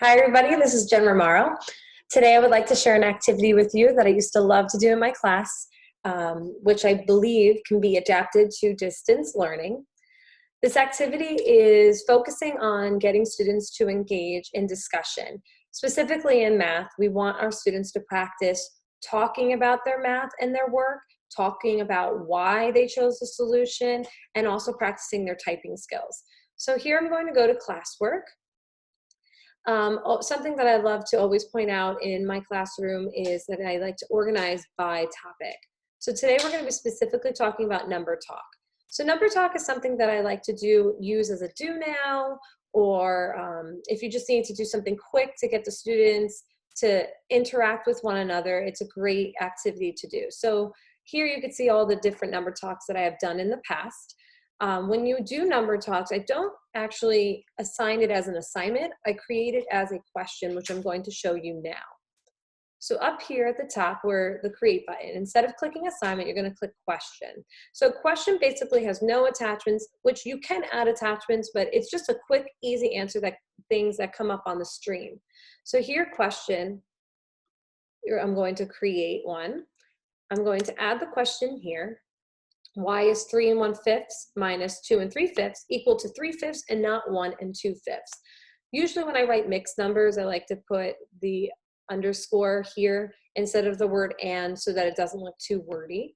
Hi everybody, this is Jen Romaro. Today I would like to share an activity with you that I used to love to do in my class, which I believe can be adapted to distance learning. This activity is focusing on getting students to engage in discussion. Specifically in math, we want our students to practice talking about their math and their work, talking about why they chose the solution, and also practicing their typing skills. So here I'm going to go to classwork. Something that I love to always point out in my classroom is that I like to organize by topic. So today we're going to be specifically talking about number talk. So number talk is something that I like to use as a do now, or if you just need to do something quick to get the students to interact with one another, it's a great activity to do. So here you can see all the different number talks that I have done in the past. When you do number talks, I don't actually assign it as an assignment. I create it as a question, which I'm going to show you now. So up here at the top where the create button, instead of clicking assignment, you're going to click question. So question basically has no attachments, which you can add attachments, but it's just a quick, easy answer that things that come up on the stream. So here, question, I'm going to create one. I'm going to add the question here. Why is 3 1/5 minus 2 3/5 equal to 3/5 and not 1 2/5? Usually when I write mixed numbers, I like to put the underscore here instead of the word and so that it doesn't look too wordy.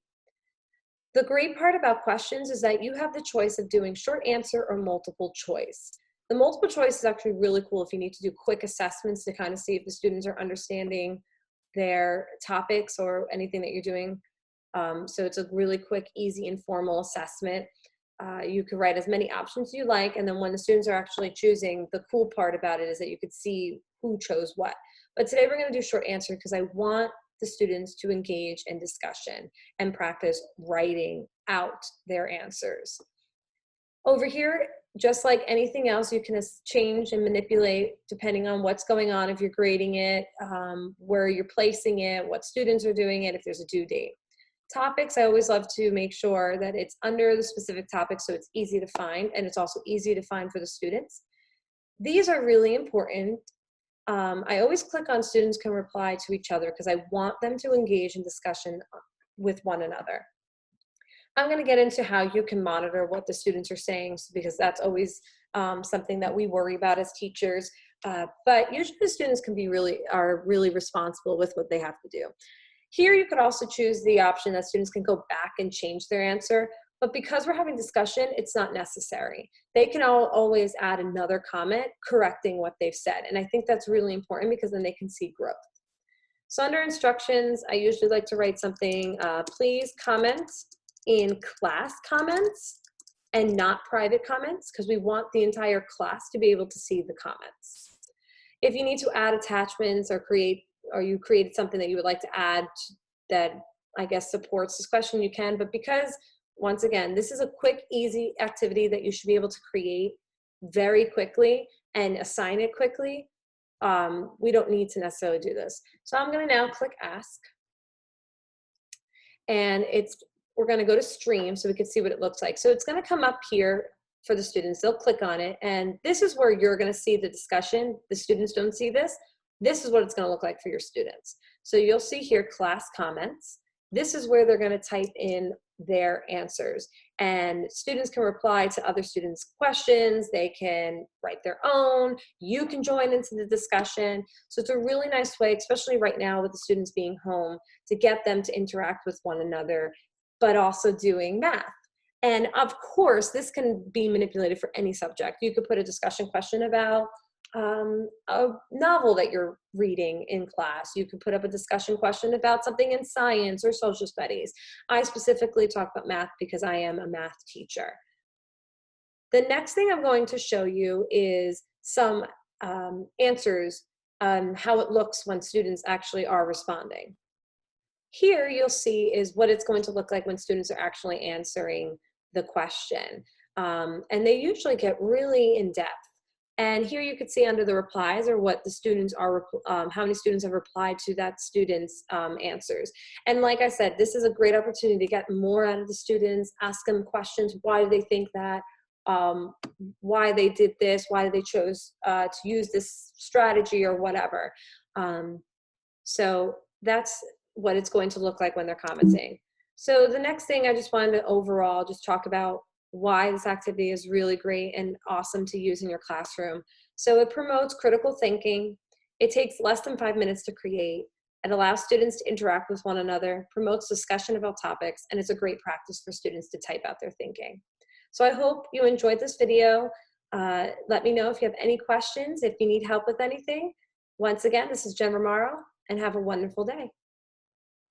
The great part about questions is that you have the choice of doing short answer or multiple choice. The multiple choice is actually really cool if you need to do quick assessments to kind of see if the students are understanding their topics or anything that you're doing. So it's a really quick, easy, informal assessment. You could write as many options as you like, and then when the students are actually choosing, the cool part about it is that you could see who chose what. But today we're going to do short answer because I want the students to engage in discussion and practice writing out their answers. Over here, just like anything else, you can change and manipulate depending on what's going on, if you're grading it, where you're placing it, what students are doing it, if there's a due date. Topics, I always love to make sure that it's under the specific topic so it's easy to find, and it's also easy to find for the students. These are really important. I always click on students can reply to each other because I want them to engage in discussion with one another. I'm going to get into how you can monitor what the students are saying because that's always something that we worry about as teachers. But usually the students are really responsible with what they have to do. Here you could also choose the option that students can go back and change their answer, but because we're having discussion, it's not necessary. They can always add another comment correcting what they've said, and I think that's really important because then they can see growth. So under instructions, I usually like to write something, please comment in class comments and not private comments because we want the entire class to be able to see the comments. If you need to add attachments or you created something that you would like to add that I guess supports this question, you can, but because once again, this is a quick, easy activity that you should be able to create very quickly and assign it quickly, we don't need to necessarily do this. So I'm gonna now click ask, and we're gonna go to stream so we can see what it looks like. So it's gonna come up here for the students, they'll click on it, and this is where you're gonna see the discussion. The students don't see this. This is what it's going to look like for your students. So you'll see here class comments. This is where they're going to type in their answers. And students can reply to other students' questions. They can write their own. You can join into the discussion. So it's a really nice way, especially right now with the students being home, to get them to interact with one another, but also doing math. And of course, this can be manipulated for any subject. You could put a discussion question about a novel that you're reading in class. You could put up a discussion question about something in science or social studies. I specifically talk about math because I am a math teacher. The next thing I'm going to show you is some answers on how it looks when students actually are responding. Here you'll see is what it's going to look like when students are actually answering the question. And they usually get really in depth. And here you can see under the replies or what the students are, how many students have replied to that student's answers. And like I said, this is a great opportunity to get more out of the students, ask them questions. Why do they think that? why they did this, why they chose to use this strategy or whatever. So that's what it's going to look like when they're commenting. So the next thing, I just wanted to overall just talk about why this activity is really great and awesome to use in your classroom. So it promotes critical thinking. It takes less than 5 minutes to create. It allows students to interact with one another, promotes discussion about topics, and it's a great practice for students to type out their thinking. So I hope you enjoyed this video. Let me know if you have any questions, if you need help with anything. Once again, this is Jen Romaro, and have a wonderful day.